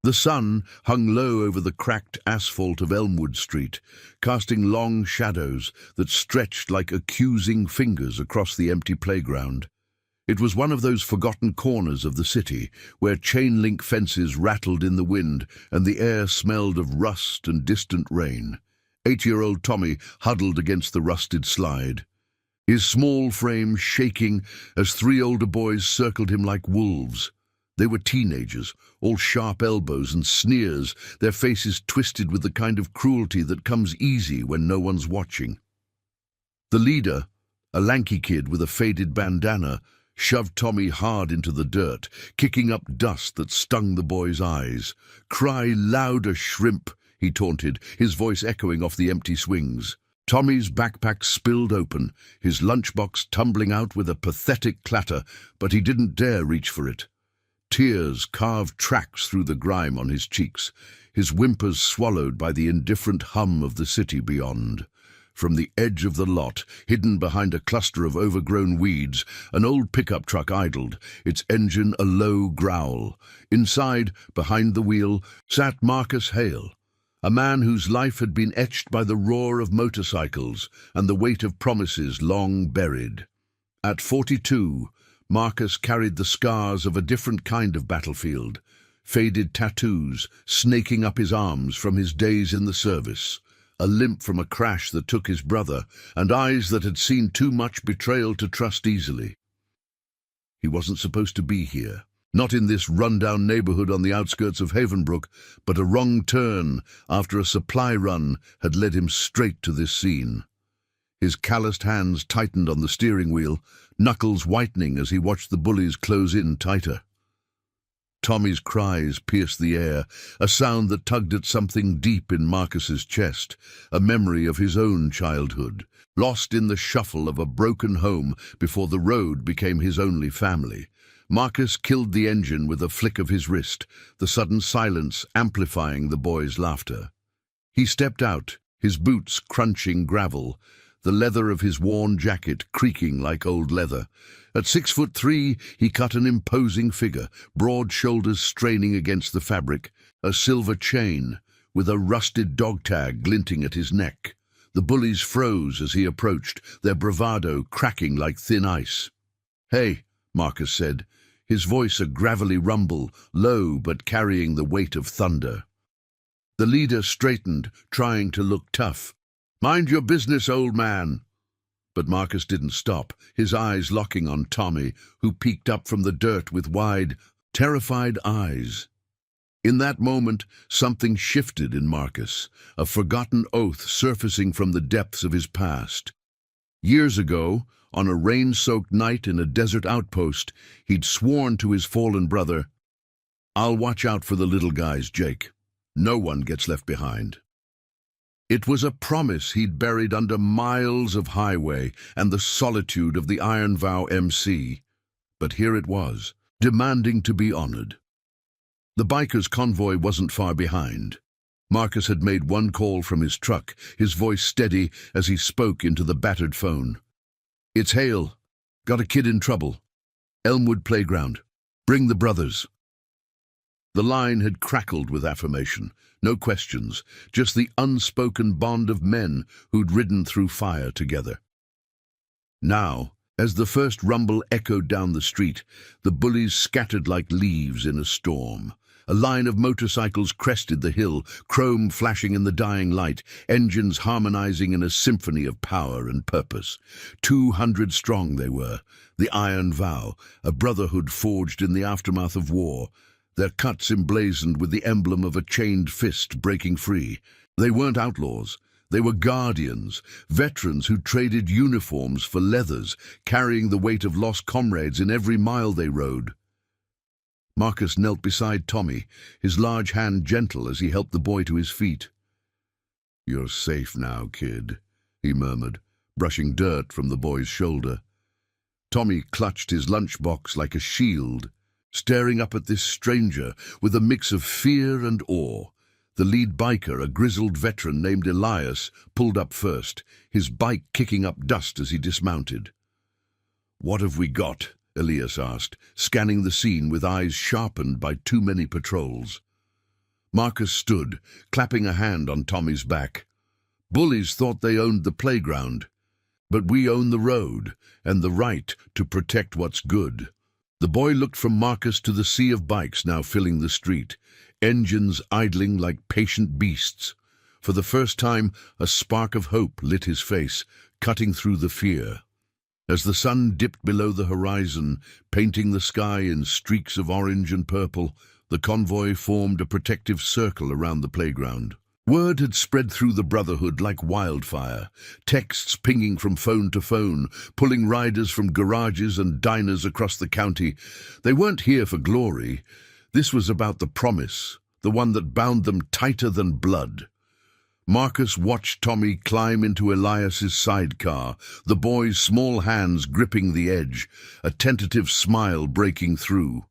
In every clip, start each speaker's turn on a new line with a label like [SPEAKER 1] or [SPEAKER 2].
[SPEAKER 1] The sun hung low over the cracked asphalt of Elmwood Street, casting long shadows that stretched like accusing fingers across the empty playground. It was one of those forgotten corners of the city where chain-link fences rattled in the wind and the air smelled of rust and distant rain. 8-year-old Tommy huddled against the rusted slide, his small frame shaking as 3 older boys circled him like wolves. They were teenagers, all sharp elbows and sneers, their faces twisted with the kind of cruelty that comes easy when no one's watching. The leader, a lanky kid with a faded bandana, shoved Tommy hard into the dirt, kicking up dust that stung the boy's eyes. "Cry louder, shrimp," he taunted, his voice echoing off the empty swings. Tommy's backpack spilled open, his lunchbox tumbling out with a pathetic clatter, but he didn't dare reach for it. Tears carved tracks through the grime on his cheeks, his whimpers swallowed by the indifferent hum of the city beyond. From the edge of the lot, hidden behind a cluster of overgrown weeds, an old pickup truck idled, its engine a low growl. Inside, behind the wheel, sat Marcus Hale, a man whose life had been etched by the roar of motorcycles and the weight of promises long buried. At 42, Marcus carried the scars of a different kind of battlefield, faded tattoos snaking up his arms from his days in the service, a limp from a crash that took his brother, and eyes that had seen too much betrayal to trust easily. He wasn't supposed to be here, not in this run-down neighborhood on the outskirts of Havenbrook, but a wrong turn after a supply run had led him straight to this scene. His calloused hands tightened on the steering wheel, knuckles whitening as he watched the bullies close in tighter. Tommy's cries pierced the air, a sound that tugged at something deep in Marcus's chest, a memory of his own childhood, lost in the shuffle of a broken home before the road became his only family. Marcus killed the engine with a flick of his wrist, the sudden silence amplifying the boys' laughter. He stepped out, his boots crunching gravel, the leather of his worn jacket creaking like old leather. At 6'3", he cut an imposing figure, broad shoulders straining against the fabric, a silver chain with a rusted dog tag glinting at his neck. The bullies froze as he approached, their bravado cracking like thin ice. "Hey," Marcus said, his voice a gravelly rumble, low but carrying the weight of thunder. The leader straightened, trying to look tough. "Mind your business, old man." But Marcus didn't stop, his eyes locking on Tommy, who peeked up from the dirt with wide, terrified eyes. In that moment, something shifted in Marcus, a forgotten oath surfacing from the depths of his past. Years ago, on a rain-soaked night in a desert outpost, he'd sworn to his fallen brother, "I'll watch out for the little guys, Jake. No one gets left behind." It was a promise he'd buried under miles of highway and the solitude of the Iron Vow MC. But here it was, demanding to be honored. The bikers' convoy wasn't far behind. Marcus had made one call from his truck, his voice steady as he spoke into the battered phone. "It's Hale. Got a kid in trouble. Elmwood Playground. Bring the brothers." The line had crackled with affirmation. No questions, just the unspoken bond of men who'd ridden through fire together. Now, as the first rumble echoed down the street, the bullies scattered like leaves in a storm. A line of motorcycles crested the hill, chrome flashing in the dying light, engines harmonizing in a symphony of power and purpose. 200 strong they were, the Iron Vow, a brotherhood forged in the aftermath of war, their cuts emblazoned with the emblem of a chained fist breaking free. They weren't outlaws. They were guardians, veterans who traded uniforms for leathers, carrying the weight of lost comrades in every mile they rode. Marcus knelt beside Tommy, his large hand gentle as he helped the boy to his feet. "You're safe now, kid," he murmured, brushing dirt from the boy's shoulder. Tommy clutched his lunchbox like a shield, staring up at this stranger with a mix of fear and awe. The lead biker, a grizzled veteran named Elias, pulled up first, his bike kicking up dust as he dismounted. "What have we got?" Elias asked, scanning the scene with eyes sharpened by too many patrols. Marcus stood, clapping a hand on Tommy's back. Bullies thought they owned the playground, but we own the road and the right to protect what's good. The boy looked from Marcus to the sea of bikes now filling the street, engines idling like patient beasts. For the first time, a spark of hope lit his face, cutting through the fear. As the sun dipped below the horizon, painting the sky in streaks of orange and purple, the convoy formed a protective circle around the playground. Word had spread through the brotherhood like wildfire, texts pinging from phone to phone, pulling riders from garages and diners across the county. They weren't here for glory. This was about the promise, the one that bound them tighter than blood. Marcus watched Tommy climb into Elias's sidecar, the boy's small hands gripping the edge, a tentative smile breaking through.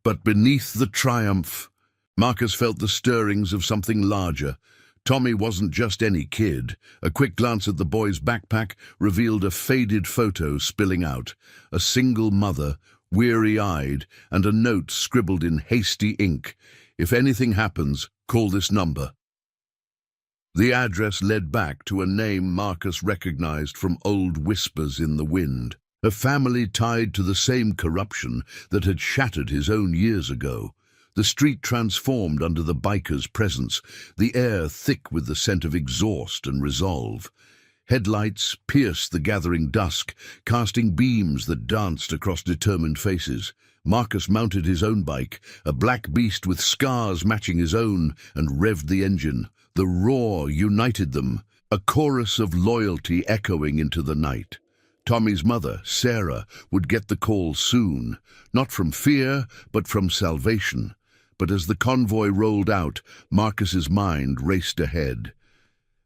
[SPEAKER 1] But beneath the triumph, Marcus felt the stirrings of something larger. Tommy wasn't just any kid. A quick glance at the boy's backpack revealed a faded photo spilling out, a single mother, weary-eyed, and a note scribbled in hasty ink. "If anything happens, call this number." The address led back to a name Marcus recognized from old whispers in the wind, a family tied to the same corruption that had shattered his own years ago. The street transformed under the biker's presence, the air thick with the scent of exhaust and resolve. Headlights pierced the gathering dusk, casting beams that danced across determined faces. Marcus mounted his own bike, a black beast with scars matching his own, and revved the engine. The roar united them, a chorus of loyalty echoing into the night. Tommy's mother, Sarah, would get the call soon, not from fear, but from salvation. But as the convoy rolled out, Marcus's mind raced ahead.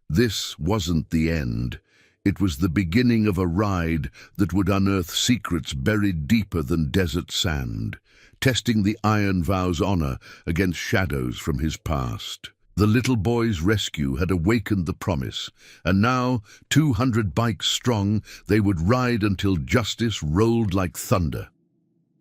[SPEAKER 1] This wasn't the end. It was the beginning of a ride that would unearth secrets buried deeper than desert sand, testing the Iron Vow's honor against shadows from his past. The little boy's rescue had awakened the promise, and now, 200 bikes strong, they would ride until justice rolled like thunder.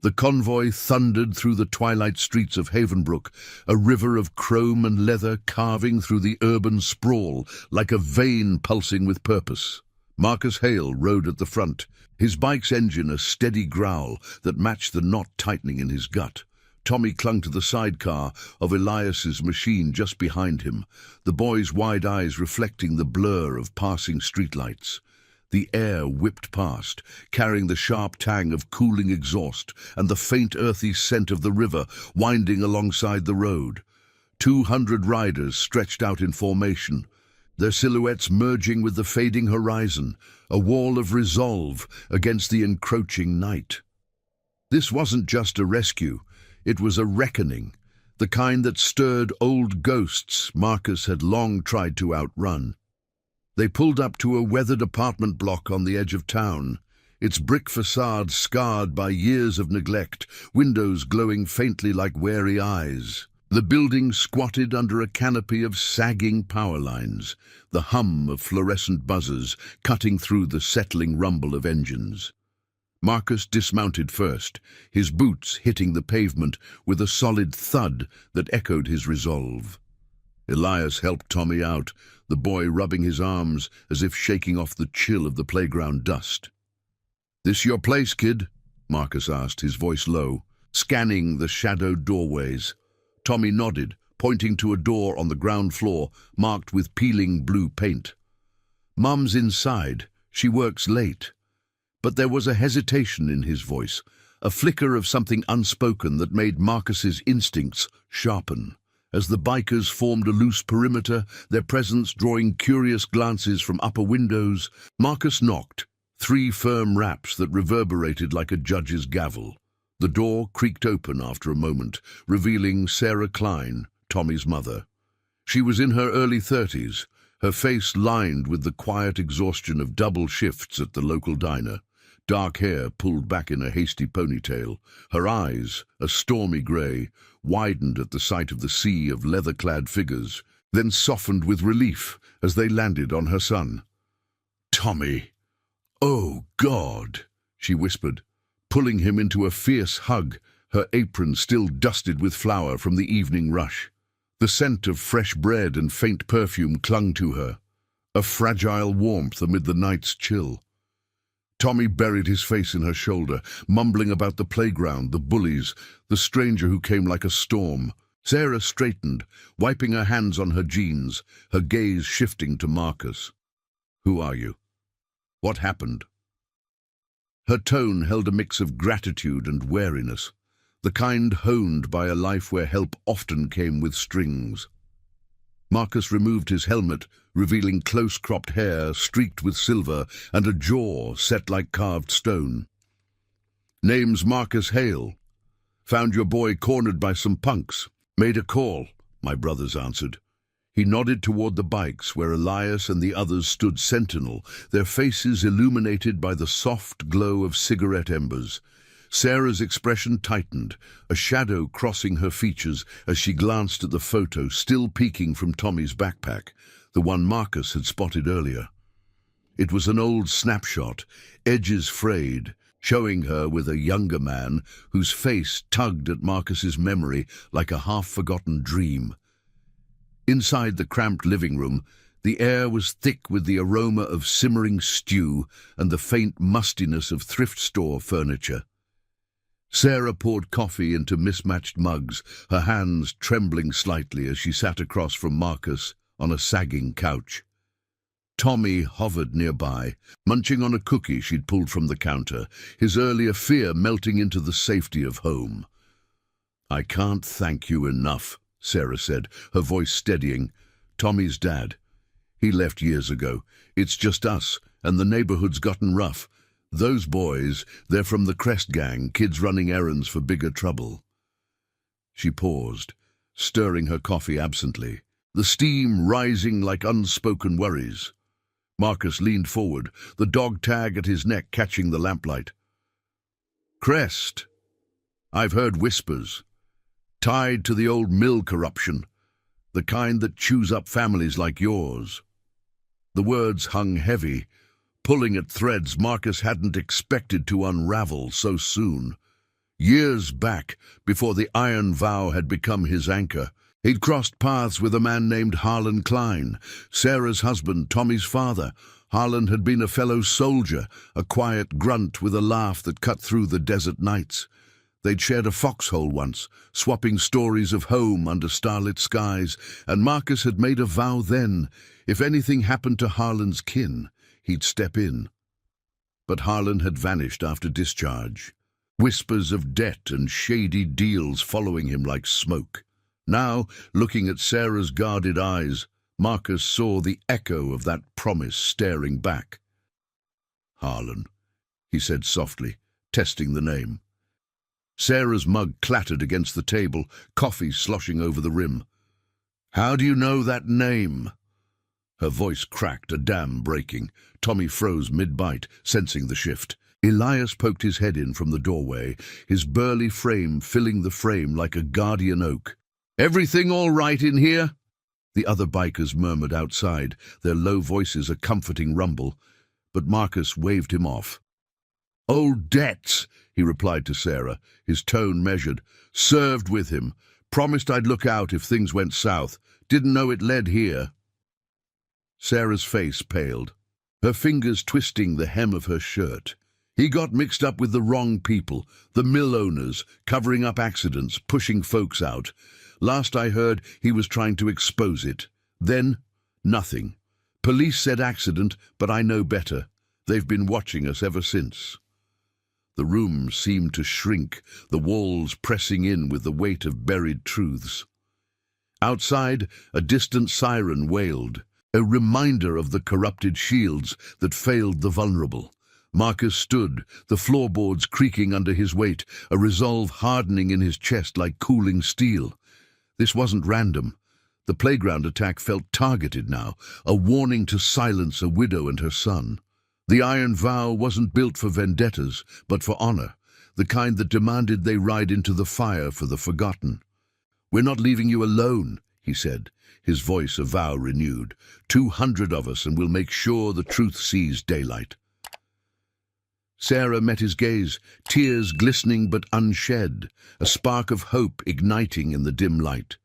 [SPEAKER 1] The convoy thundered through the twilight streets of Havenbrook, a river of chrome and leather carving through the urban sprawl like a vein pulsing with purpose. Marcus Hale rode at the front, his bike's engine a steady growl that matched the knot tightening in his gut. Tommy clung to the sidecar of Elias's machine just behind him, the boy's wide eyes reflecting the blur of passing streetlights. The air whipped past, carrying the sharp tang of cooling exhaust and the faint earthy scent of the river winding alongside the road. 200 riders stretched out in formation, their silhouettes merging with the fading horizon, a wall of resolve against the encroaching night. This wasn't just a rescue. It was a reckoning, the kind that stirred old ghosts Marcus had long tried to outrun. They pulled up to a weathered apartment block on the edge of town, its brick facade scarred by years of neglect, windows glowing faintly like wary eyes. The building squatted under a canopy of sagging power lines, the hum of fluorescent buzzers cutting through the settling rumble of engines. Marcus dismounted first, his boots hitting the pavement with a solid thud that echoed his resolve. Elias helped Tommy out, the boy rubbing his arms as if shaking off the chill of the playground dust. "This your place, kid?" Marcus asked, his voice low, scanning the shadowed doorways. Tommy nodded, pointing to a door on the ground floor marked with peeling blue paint. "Mum's inside. She works late." But there was a hesitation in his voice, a flicker of something unspoken that made Marcus's instincts sharpen. As the bikers formed a loose perimeter, their presence drawing curious glances from upper windows, Marcus knocked, 3 firm raps that reverberated like a judge's gavel. The door creaked open after a moment, revealing Sarah Klein, Tommy's mother. She was in her early 30s, her face lined with the quiet exhaustion of double shifts at the local diner. Dark hair pulled back in a hasty ponytail, her eyes, a stormy grey, widened at the sight of the sea of leather-clad figures, then softened with relief as they landed on her son. "Tommy! Oh, God!" she whispered, pulling him into a fierce hug, her apron still dusted with flour from the evening rush. The scent of fresh bread and faint perfume clung to her, a fragile warmth amid the night's chill. Tommy buried his face in her shoulder, mumbling about the playground, the bullies, the stranger who came like a storm. Sarah straightened, wiping her hands on her jeans, her gaze shifting to Marcus. "Who are you? What happened?" Her tone held a mix of gratitude and wariness, the kind honed by a life where help often came with strings. Marcus removed his helmet, revealing close-cropped hair streaked with silver and a jaw set like carved stone. "Name's Marcus Hale. Found your boy cornered by some punks. Made a call," my brothers answered. He nodded toward the bikes where Elias and the others stood sentinel, their faces illuminated by the soft glow of cigarette embers. Sarah's expression tightened, a shadow crossing her features as she glanced at the photo still peeking from Tommy's backpack, the one Marcus had spotted earlier. It was an old snapshot, edges frayed, showing her with a younger man whose face tugged at Marcus's memory like a half-forgotten dream. Inside the cramped living room, the air was thick with the aroma of simmering stew and the faint mustiness of thrift store furniture. Sarah poured coffee into mismatched mugs, her hands trembling slightly as she sat across from Marcus on a sagging couch. Tommy hovered nearby, munching on a cookie she'd pulled from the counter, his earlier fear melting into the safety of home. "I can't thank you enough," Sarah said, her voice steadying. "Tommy's dad. He left years ago. It's just us, and the neighborhood's gotten rough. Those boys, they're from the Crest gang, kids running errands for bigger trouble." She paused, stirring her coffee absently, the steam rising like unspoken worries. Marcus leaned forward, the dog tag at his neck catching the lamplight. "Crest? I've heard whispers. Tied to the old mill corruption, the kind that chews up families like yours." The words hung heavy, pulling at threads Marcus hadn't expected to unravel so soon. Years back, before the iron vow had become his anchor, he'd crossed paths with a man named Harlan Klein, Sarah's husband, Tommy's father. Harlan had been a fellow soldier, a quiet grunt with a laugh that cut through the desert nights. They'd shared a foxhole once, swapping stories of home under starlit skies, and Marcus had made a vow then, if anything happened to Harlan's kin, he'd step in. But Harlan had vanished after discharge, whispers of debt and shady deals following him like smoke. Now, looking at Sarah's guarded eyes, Marcus saw the echo of that promise staring back. "Harlan," he said softly, testing the name. Sarah's mug clattered against the table, coffee sloshing over the rim. "How do you know that name?" Her voice cracked, a dam breaking. Tommy froze mid-bite, sensing the shift. Elias poked his head in from the doorway, his burly frame filling the frame like a guardian oak. "Everything all right in here?" The other bikers murmured outside, their low voices a comforting rumble, but Marcus waved him off. "Old debts," he replied to Sarah, his tone measured. "Served with him. Promised I'd look out if things went south. Didn't know it led here." Sarah's face paled, her fingers twisting the hem of her shirt. "He got mixed up with the wrong people, the mill owners, covering up accidents, pushing folks out. Last I heard, he was trying to expose it. Then, nothing. Police said accident, but I know better. They've been watching us ever since." The room seemed to shrink, the walls pressing in with the weight of buried truths. Outside, a distant siren wailed, a reminder of the corrupted shields that failed the vulnerable. Marcus stood, the floorboards creaking under his weight, a resolve hardening in his chest like cooling steel. This wasn't random. The playground attack felt targeted now, a warning to silence a widow and her son. The iron vow wasn't built for vendettas, but for honor, the kind that demanded they ride into the fire for the forgotten. "We're not leaving you alone," he said, his voice a vow renewed. 200 of us, and we'll make sure the truth sees daylight." Sarah met his gaze, tears glistening but unshed, a spark of hope igniting in the dim light.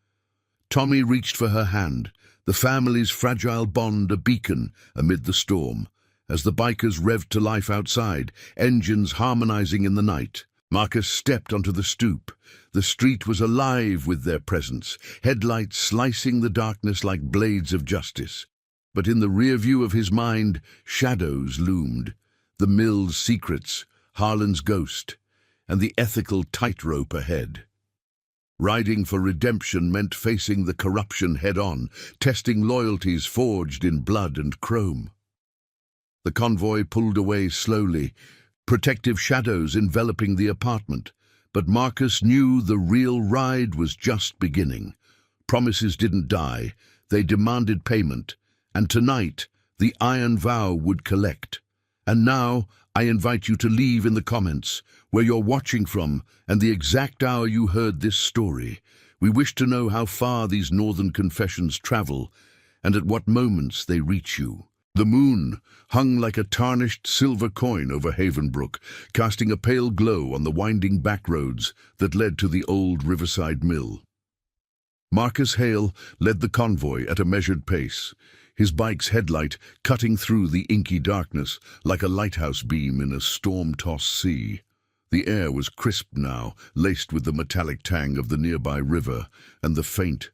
[SPEAKER 1] Tommy reached for her hand, the family's fragile bond a beacon amid the storm. As the bikers revved to life outside, engines harmonizing in the night, Marcus stepped onto the stoop. The street was alive with their presence, headlights slicing the darkness like blades of justice. But in the rear view of his mind, shadows loomed. The mill's secrets, Harlan's ghost, and the ethical tightrope ahead. Riding for redemption meant facing the corruption head-on, testing loyalties forged in blood and chrome. The convoy pulled away slowly, protective shadows enveloping the apartment. But Marcus knew the real ride was just beginning. Promises didn't die, they demanded payment, and tonight the iron vow would collect. And now I invite you to leave in the comments where you're watching from and the exact hour you heard this story. We wish to know how far these northern confessions travel and at what moments they reach you. The moon hung like a tarnished silver coin over Havenbrook, casting a pale glow on the winding back roads that led to the old riverside mill. Marcus Hale led the convoy at a measured pace, his bike's headlight cutting through the inky darkness like a lighthouse beam in a storm-tossed sea. The air was crisp now, laced with the metallic tang of the nearby river and the faint,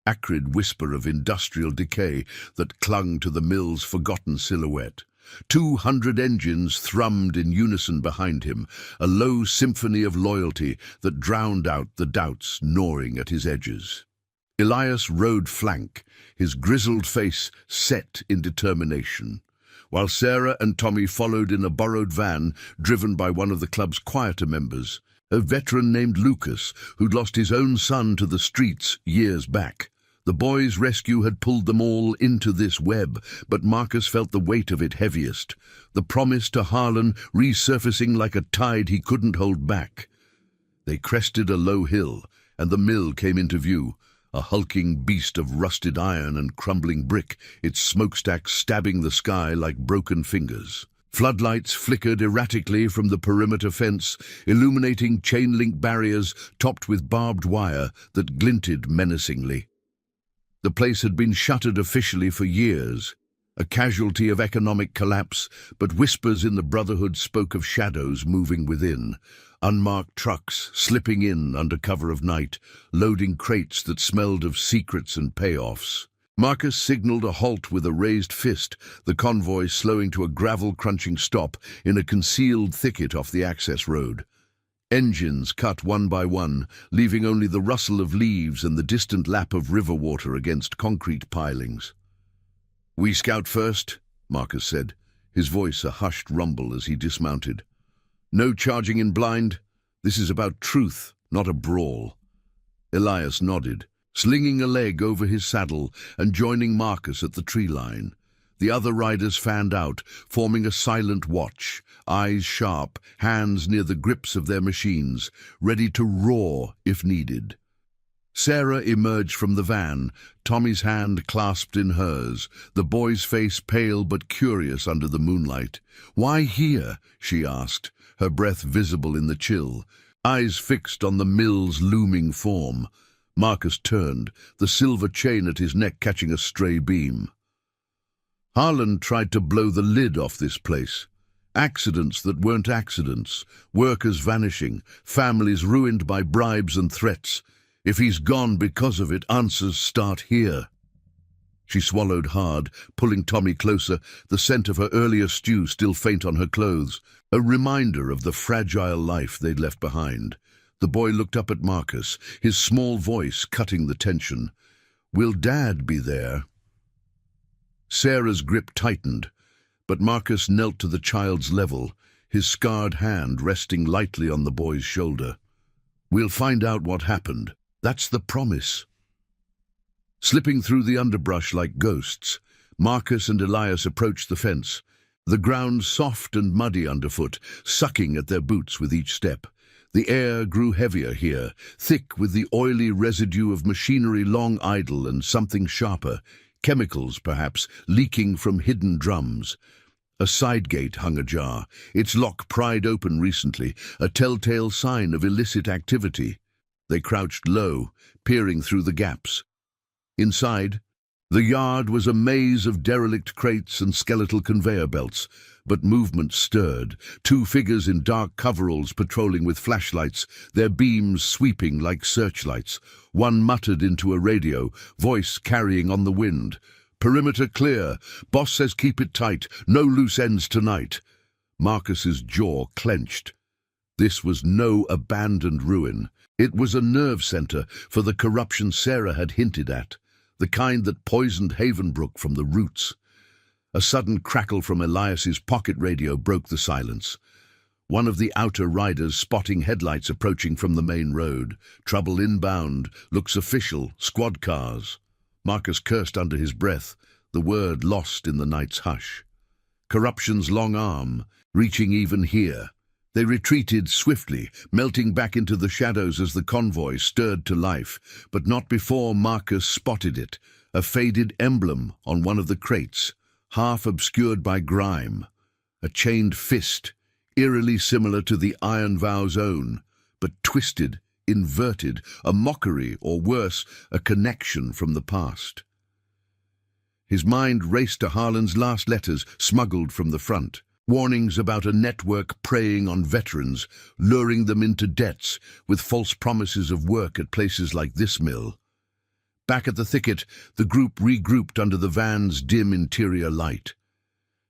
[SPEAKER 1] acrid whisper of industrial decay that clung to the mill's forgotten silhouette. 200 engines thrummed in unison behind him, a low symphony of loyalty that drowned out the doubts gnawing at his edges. Elias rode flank, his grizzled face set in determination, while Sarah and Tommy followed in a borrowed van driven by one of the club's quieter members, a veteran named Lucas who'd lost his own son to the streets years back. The boys' rescue had pulled them all into this web, but Marcus felt the weight of it heaviest, the promise to Harlan resurfacing like a tide he couldn't hold back. They crested a low hill, and the mill came into view, a hulking beast of rusted iron and crumbling brick, its smokestack stabbing the sky like broken fingers. Floodlights flickered erratically from the perimeter fence, illuminating chain-link barriers topped with barbed wire that glinted menacingly. The place had been shuttered officially for years, a casualty of economic collapse, but whispers in the Brotherhood spoke of shadows moving within, unmarked trucks slipping in under cover of night, loading crates that smelled of secrets and payoffs. Marcus signaled a halt with a raised fist, the convoy slowing to a gravel-crunching stop in a concealed thicket off the access road. Engines cut one by one, leaving only the rustle of leaves and the distant lap of river water against concrete pilings. "We scout first," Marcus said, his voice a hushed rumble as he dismounted. "No charging in blind. This is about truth, not a brawl." Elias nodded, slinging a leg over his saddle and joining Marcus at the tree line. The other riders fanned out, forming a silent watch, eyes sharp, hands near the grips of their machines, ready to roar if needed. Sarah emerged from the van, Tommy's hand clasped in hers, the boy's face pale but curious under the moonlight. "Why here?" she asked, her breath visible in the chill, eyes fixed on the mill's looming form. Marcus turned, the silver chain at his neck catching a stray beam. "Harlan tried to blow the lid off this place. Accidents that weren't accidents, workers vanishing, families ruined by bribes and threats. If he's gone because of it, answers start here." She swallowed hard, pulling Tommy closer, the scent of her earlier stew still faint on her clothes, a reminder of the fragile life they'd left behind. The boy looked up at Marcus, his small voice cutting the tension. "Will Dad be there?" Sarah's grip tightened, but Marcus knelt to the child's level, his scarred hand resting lightly on the boy's shoulder. "We'll find out what happened. That's the promise." Slipping through the underbrush like ghosts, Marcus and Elias approached the fence, the ground soft and muddy underfoot, sucking at their boots with each step. The air grew heavier here, thick with the oily residue of machinery long idle and something sharper, chemicals perhaps, leaking from hidden drums. A side gate hung ajar, its lock pried open recently, a telltale sign of illicit activity. They crouched low, peering through the gaps. Inside, the yard was a maze of derelict crates and skeletal conveyor belts, but movement stirred. Two figures in dark coveralls patrolling with flashlights, their beams sweeping like searchlights. One muttered into a radio, voice carrying on the wind. "Perimeter clear. Boss says keep it tight. No loose ends tonight." Marcus's jaw clenched. This was no abandoned ruin. It was a nerve center for the corruption Sarah had hinted at, the kind that poisoned Havenbrook from the roots. A sudden crackle from Elias's pocket radio broke the silence. One of the outer riders spotting headlights approaching from the main road. Trouble inbound, looks official, squad cars. Marcus cursed under his breath, the word lost in the night's hush. Corruption's long arm, reaching even here. They retreated swiftly, melting back into the shadows as the convoy stirred to life, but not before Marcus spotted it, a faded emblem on one of the crates, half obscured by grime. A chained fist, eerily similar to the Iron Vow's own, but twisted, inverted, a mockery, or worse, a connection from the past. His mind raced to Harlan's last letters, smuggled from the front. Warnings about a network preying on veterans, luring them into debts, with false promises of work at places like this mill. Back at the thicket, the group regrouped under the van's dim interior light.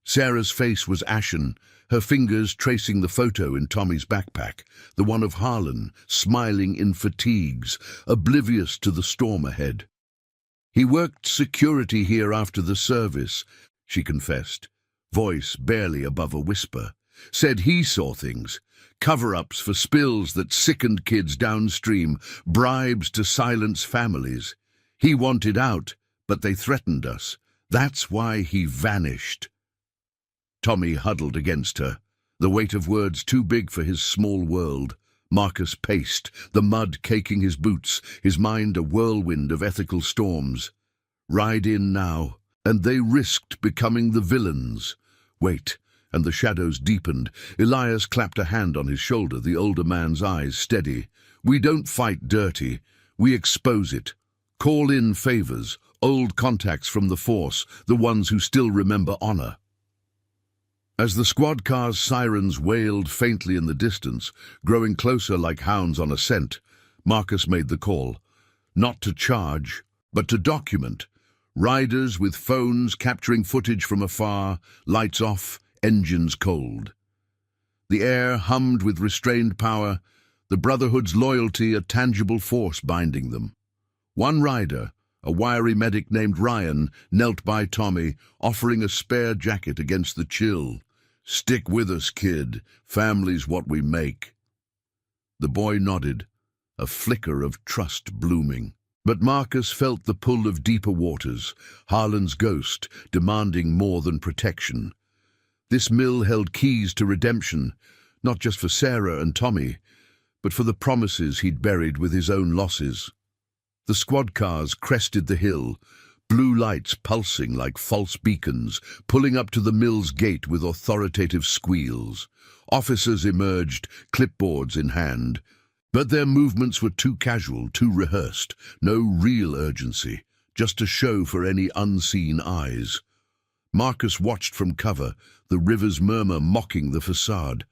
[SPEAKER 1] Sarah's face was ashen, her fingers tracing the photo in Tommy's backpack, the one of Harlan, smiling in fatigues, oblivious to the storm ahead. "He worked security here after the service," she confessed, voice barely above a whisper. "Said he saw things, cover-ups for spills that sickened kids downstream, bribes to silence families. He wanted out, but they threatened us. That's why he vanished." Tommy huddled against her, the weight of words too big for his small world. Marcus paced, the mud caking his boots, his mind a whirlwind of ethical storms. Ride in now, and they risked becoming the villains. Wait, and the shadows deepened. Elias clapped a hand on his shoulder, the older man's eyes steady. "We don't fight dirty, we expose it. Call in favors, old contacts from the force, the ones who still remember honor." As the squad car's sirens wailed faintly in the distance, growing closer like hounds on a scent, Marcus made the call. Not to charge, but to document. Riders with phones capturing footage from afar, lights off, engines cold. The air hummed with restrained power, the Brotherhood's loyalty a tangible force binding them. One rider, a wiry medic named Ryan, knelt by Tommy, offering a spare jacket against the chill. "Stick with us, kid. Family's what we make." The boy nodded, a flicker of trust blooming. But Marcus felt the pull of deeper waters, Harlan's ghost, demanding more than protection. This mill held keys to redemption, not just for Sarah and Tommy, but for the promises he'd buried with his own losses. The squad cars crested the hill, blue lights pulsing like false beacons, pulling up to the mill's gate with authoritative squeals. Officers emerged, clipboards in hand. But their movements were too casual, too rehearsed, no real urgency, just a show for any unseen eyes. Marcus watched from cover, the river's murmur mocking the facade.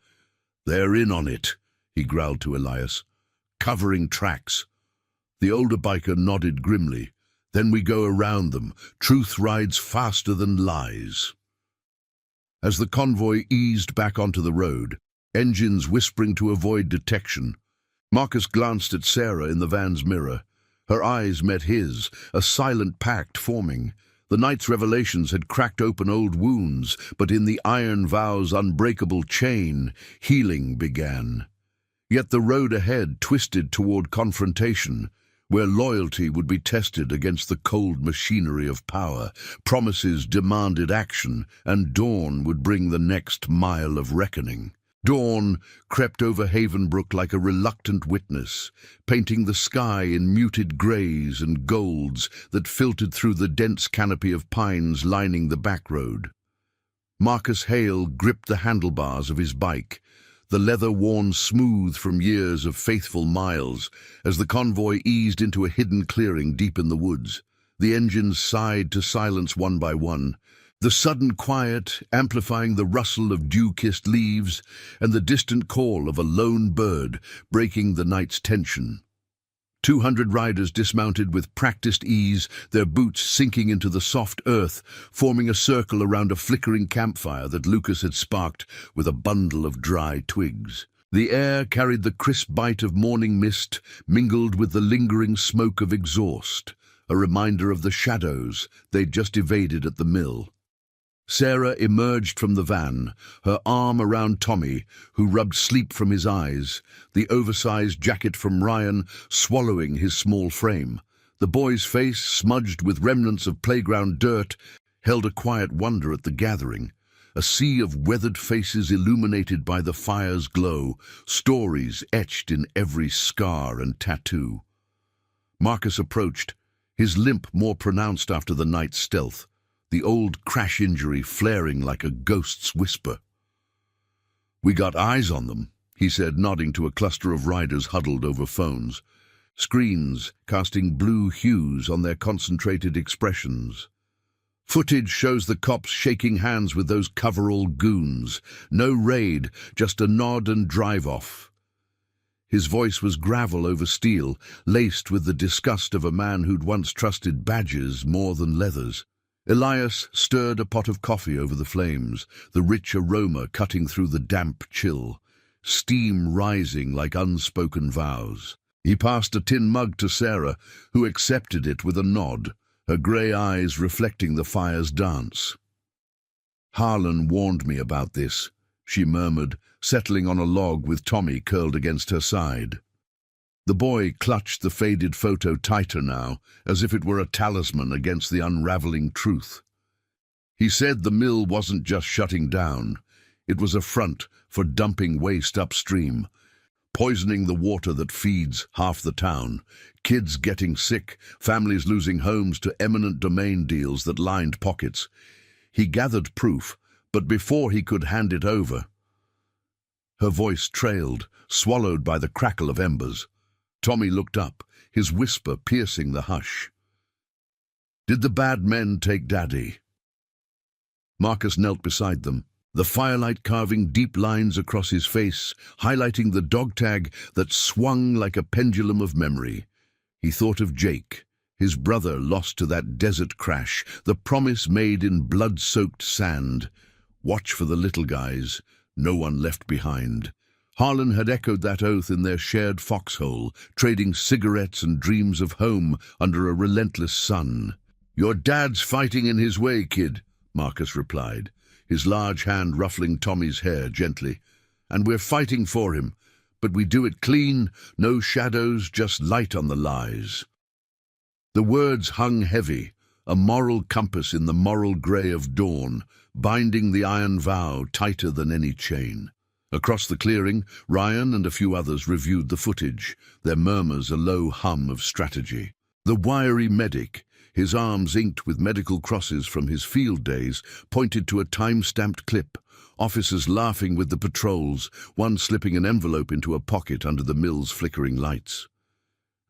[SPEAKER 1] "They're in on it," he growled to Elias. "Covering tracks." The older biker nodded grimly. "Then we go around them. Truth rides faster than lies." As the convoy eased back onto the road, engines whispering to avoid detection, Marcus glanced at Sarah in the van's mirror. Her eyes met his, a silent pact forming. The night's revelations had cracked open old wounds, but in the Iron Vow's unbreakable chain, healing began. Yet the road ahead twisted toward confrontation, where loyalty would be tested against the cold machinery of power. Promises demanded action, and dawn would bring the next mile of reckoning. Dawn crept over Havenbrook like a reluctant witness, painting the sky in muted greys and golds that filtered through the dense canopy of pines lining the back road. Marcus Hale gripped the handlebars of his bike, the leather worn smooth from years of faithful miles, as the convoy eased into a hidden clearing deep in the woods. The engines sighed to silence one by one, the sudden quiet amplifying the rustle of dew-kissed leaves and the distant call of a lone bird breaking the night's tension. 200 riders dismounted with practiced ease, their boots sinking into the soft earth, forming a circle around a flickering campfire that Lucas had sparked with a bundle of dry twigs. The air carried the crisp bite of morning mist, mingled with the lingering smoke of exhaust, a reminder of the shadows they'd just evaded at the mill. Sarah emerged from the van, her arm around Tommy, who rubbed sleep from his eyes, the oversized jacket from Ryan swallowing his small frame. The boy's face, smudged with remnants of playground dirt, held a quiet wonder at the gathering. A sea of weathered faces illuminated by the fire's glow, stories etched in every scar and tattoo. Marcus approached, his limp more pronounced after the night's stealth, the old crash injury flaring like a ghost's whisper. "We got eyes on them," he said, nodding to a cluster of riders huddled over phones, screens casting blue hues on their concentrated expressions. Footage shows the cops shaking hands with those coverall goons. No raid, just a nod and drive-off. His voice was gravel over steel, laced with the disgust of a man who'd once trusted badges more than leathers. Elias stirred a pot of coffee over the flames, the rich aroma cutting through the damp chill, steam rising like unspoken vows. He passed a tin mug to Sarah, who accepted it with a nod, her grey eyes reflecting the fire's dance. "Harlan warned me about this," she murmured, settling on a log with Tommy curled against her side. The boy clutched the faded photo tighter now, as if it were a talisman against the unraveling truth. He said the mill wasn't just shutting down. It was a front for dumping waste upstream, poisoning the water that feeds half the town, kids getting sick, families losing homes to eminent domain deals that lined pockets. He gathered proof, but before he could hand it over, her voice trailed, swallowed by the crackle of embers. Tommy looked up, his whisper piercing the hush. "Did the bad men take Daddy?" Marcus knelt beside them, the firelight carving deep lines across his face, highlighting the dog tag that swung like a pendulum of memory. He thought of Jake, his brother lost to that desert crash, the promise made in blood-soaked sand. Watch for the little guys, no one left behind. Harlan had echoed that oath in their shared foxhole, trading cigarettes and dreams of home under a relentless sun. "Your dad's fighting in his way, kid," Marcus replied, his large hand ruffling Tommy's hair gently. "And we're fighting for him, but we do it clean, no shadows, just light on the lies." The words hung heavy, a moral compass in the moral grey of dawn, binding the iron vow tighter than any chain. Across the clearing, Ryan and a few others reviewed the footage, their murmurs a low hum of strategy. The wiry medic, his arms inked with medical crosses from his field days, pointed to a time-stamped clip, officers laughing with the patrols, one slipping an envelope into a pocket under the mill's flickering lights.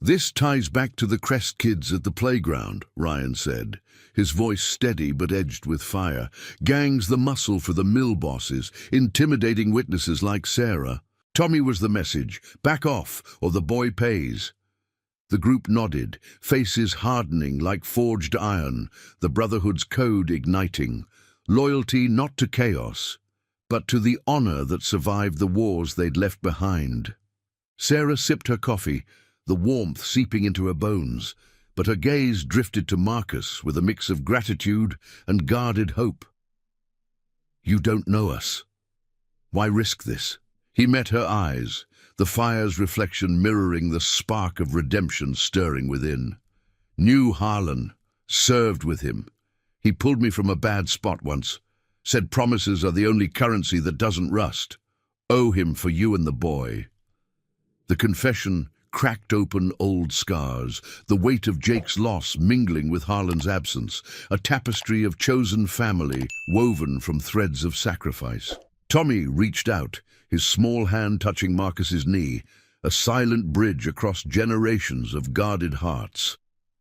[SPEAKER 1] "This ties back to the Crest kids at the playground," Ryan said, his voice steady but edged with fire. "Gangs the muscle for the mill bosses, intimidating witnesses like Sarah. Tommy was the message, back off or the boy pays." The group nodded, faces hardening like forged iron, the Brotherhood's code igniting. Loyalty not to chaos, but to the honor that survived the wars they'd left behind. Sarah sipped her coffee, the warmth seeping into her bones, but her gaze drifted to Marcus with a mix of gratitude and guarded hope. "You don't know us. Why risk this?" He met her eyes, the fire's reflection mirroring the spark of redemption stirring within. "Knew Harlan, served with him. He pulled me from a bad spot once, said promises are the only currency that doesn't rust. Owe him for you and the boy." The confession cracked open old scars, the weight of Jake's loss mingling with Harlan's absence, a tapestry of chosen family woven from threads of sacrifice. Tommy reached out, his small hand touching Marcus's knee, a silent bridge across generations of guarded hearts.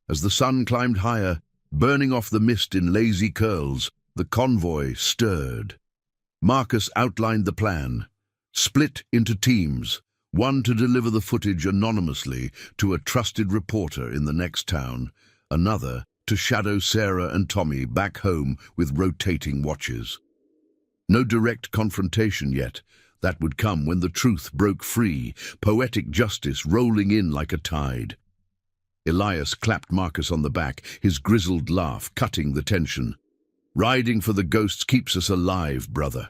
[SPEAKER 1] As the sun climbed higher, burning off the mist in lazy curls, the convoy stirred. Marcus outlined the plan. Split into teams, one to deliver the footage anonymously to a trusted reporter in the next town, another to shadow Sarah and Tommy back home with rotating watches. No direct confrontation yet. That would come when the truth broke free, poetic justice rolling in like a tide. Elias clapped Marcus on the back, his grizzled laugh cutting the tension. "Riding for the ghosts keeps us alive, brother."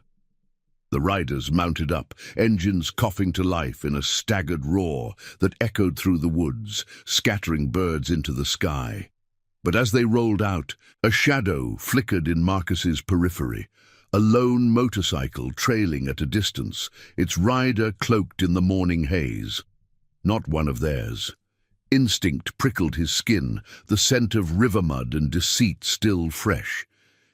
[SPEAKER 1] The riders mounted up, engines coughing to life in a staggered roar that echoed through the woods, scattering birds into the sky. But as they rolled out, a shadow flickered in Marcus's periphery, a lone motorcycle trailing at a distance, its rider cloaked in the morning haze. Not one of theirs. Instinct prickled his skin, the scent of river mud and deceit still fresh.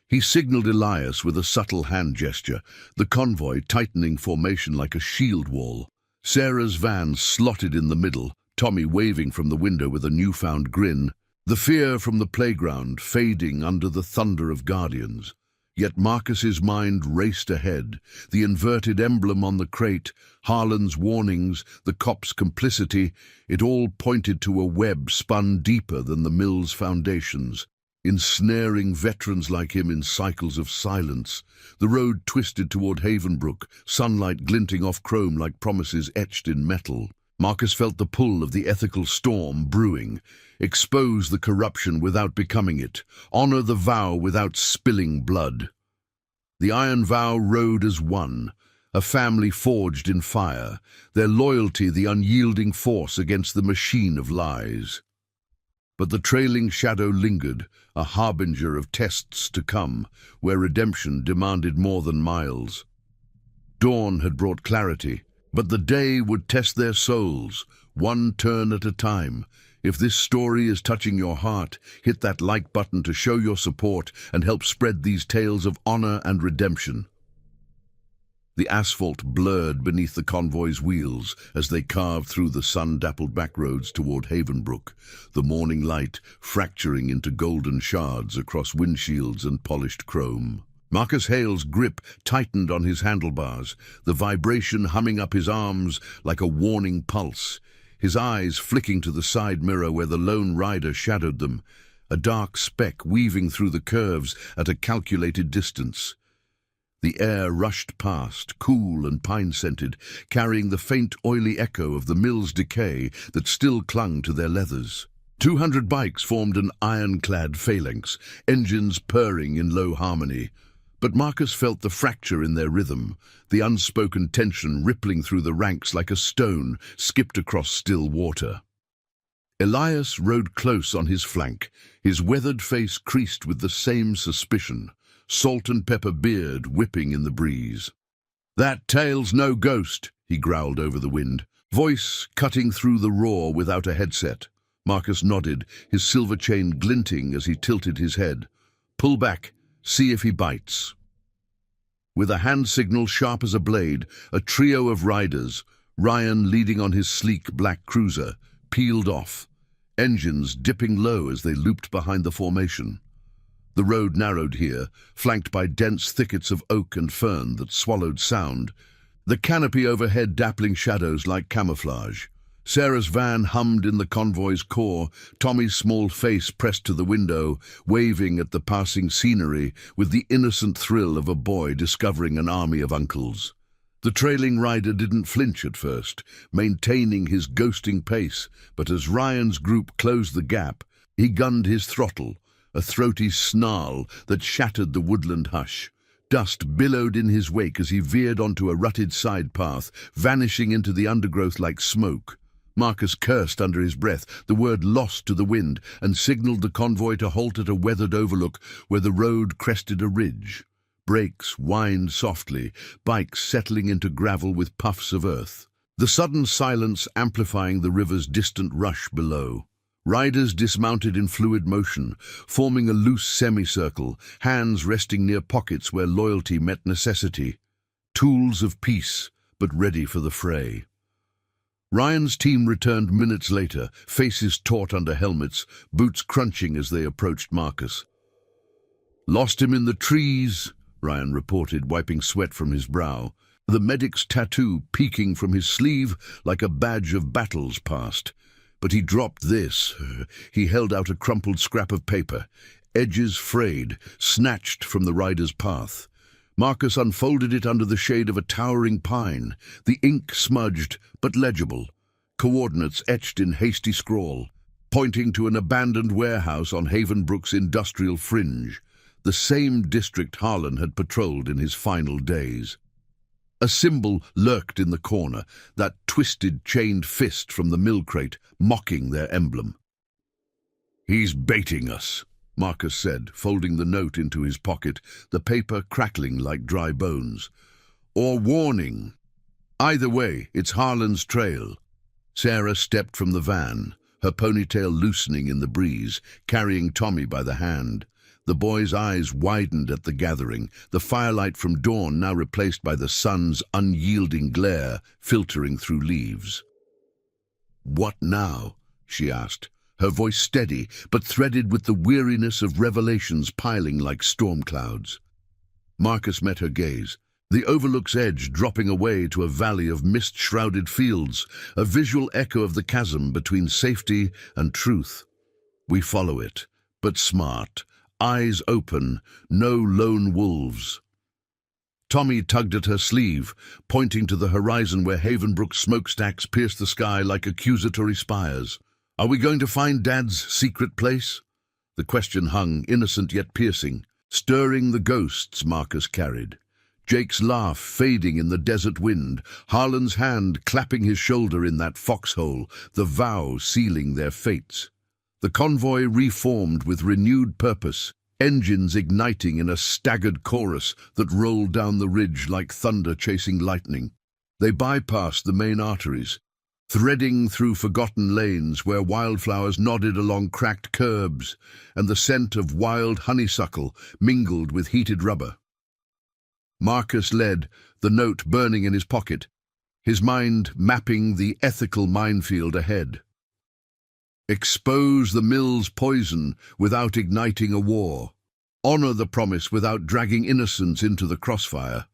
[SPEAKER 1] He signaled Elias with a subtle hand gesture, the convoy tightening formation like a shield wall. Sarah's van slotted in the middle, Tommy waving from the window with a newfound grin, the fear from the playground fading under the thunder of guardians. Yet Marcus's mind raced ahead, the inverted emblem on the crate, Harlan's warnings, the cop's complicity, it all pointed to a web spun deeper than the mill's foundations, ensnaring veterans like him in cycles of silence. The road twisted toward Havenbrook, sunlight glinting off chrome like promises etched in metal. Marcus felt the pull of the ethical storm brewing. Expose the corruption without becoming it. Honor the vow without spilling blood. The Iron Vow rode as one, a family forged in fire, their loyalty the unyielding force against the machine of lies. But the trailing shadow lingered, a harbinger of tests to come, where redemption demanded more than miles. Dawn had brought clarity, but the day would test their souls, one turn at a time. If this story is touching your heart, hit that like button to show your support and help spread these tales of honor and redemption. The asphalt blurred beneath the convoy's wheels as they carved through the sun-dappled backroads toward Havenbrook, the morning light fracturing into golden shards across windshields and polished chrome. Marcus Hale's grip tightened on his handlebars, the vibration humming up his arms like a warning pulse, his eyes flicking to the side mirror where the lone rider shadowed them, a dark speck weaving through the curves at a calculated distance. The air rushed past, cool and pine-scented, carrying the faint, oily echo of the mill's decay that still clung to their leathers. 200 bikes formed an ironclad phalanx, engines purring in low harmony. But Marcus felt the fracture in their rhythm, the unspoken tension rippling through the ranks like a stone skipped across still water. Elias rode close on his flank, his weathered face creased with the same suspicion, salt and pepper beard whipping in the breeze. "That tail's no ghost," he growled over the wind, voice cutting through the roar without a headset. Marcus nodded, his silver chain glinting as he tilted his head. "Pull back. See if he bites." With a hand signal sharp as a blade, a trio of riders, Ryan leading on his sleek black cruiser, peeled off, engines dipping low as they looped behind the formation. The road narrowed here, flanked by dense thickets of oak and fern that swallowed sound, the canopy overhead dappling shadows like camouflage. Sarah's van hummed in the convoy's core, Tommy's small face pressed to the window, waving at the passing scenery with the innocent thrill of a boy discovering an army of uncles. The trailing rider didn't flinch at first, maintaining his ghosting pace, but as Ryan's group closed the gap, he gunned his throttle, a throaty snarl that shattered the woodland hush. Dust billowed in his wake as he veered onto a rutted side path, vanishing into the undergrowth like smoke. Marcus cursed under his breath, the word lost to the wind, and signaled the convoy to halt at a weathered overlook where the road crested a ridge. Brakes whined softly, bikes settling into gravel with puffs of earth. The sudden silence amplifying the river's distant rush below. Riders dismounted in fluid motion, forming a loose semicircle, hands resting near pockets where loyalty met necessity. Tools of peace, but ready for the fray. Ryan's team returned minutes later, faces taut under helmets, boots crunching as they approached Marcus. "Lost him in the trees," Ryan reported, wiping sweat from his brow, the medic's tattoo peeking from his sleeve like a badge of battles past. But he dropped this. He held out a crumpled scrap of paper, edges frayed, snatched from the rider's path. Marcus unfolded it under the shade of a towering pine, the ink smudged but legible, coordinates etched in hasty scrawl, pointing to an abandoned warehouse on Havenbrook's industrial fringe, the same district Harlan had patrolled in his final days. A symbol lurked in the corner, that twisted, chained fist from the mill crate, mocking their emblem. "He's baiting us," Marcus said, folding the note into his pocket, the paper crackling like dry bones. "Or warning. Either way, it's Harlan's trail." Sarah stepped from the van, her ponytail loosening in the breeze, carrying Tommy by the hand. The boy's eyes widened at the gathering, the firelight from dawn now replaced by the sun's unyielding glare filtering through leaves. "What now?" she asked, her voice steady but threaded with the weariness of revelations piling like storm clouds. Marcus met her gaze, the overlook's edge dropping away to a valley of mist-shrouded fields, a visual echo of the chasm between safety and truth. "We follow it, but smart. Eyes open, no lone wolves." Tommy tugged at her sleeve, pointing to the horizon where Havenbrook's smokestacks pierced the sky like accusatory spires. "Are we going to find Dad's secret place?" The question hung, innocent yet piercing, stirring the ghosts Marcus carried. Jake's laugh fading in the desert wind, Harlan's hand clapping his shoulder in that foxhole, the vow sealing their fates. The convoy reformed with renewed purpose, engines igniting in a staggered chorus that rolled down the ridge like thunder chasing lightning. They bypassed the main arteries, threading through forgotten lanes where wildflowers nodded along cracked curbs and the scent of wild honeysuckle mingled with heated rubber. Marcus led, the note burning in his pocket, his mind mapping the ethical minefield ahead. Expose the mill's poison without igniting a war. Honor the promise without dragging innocents into the crossfire.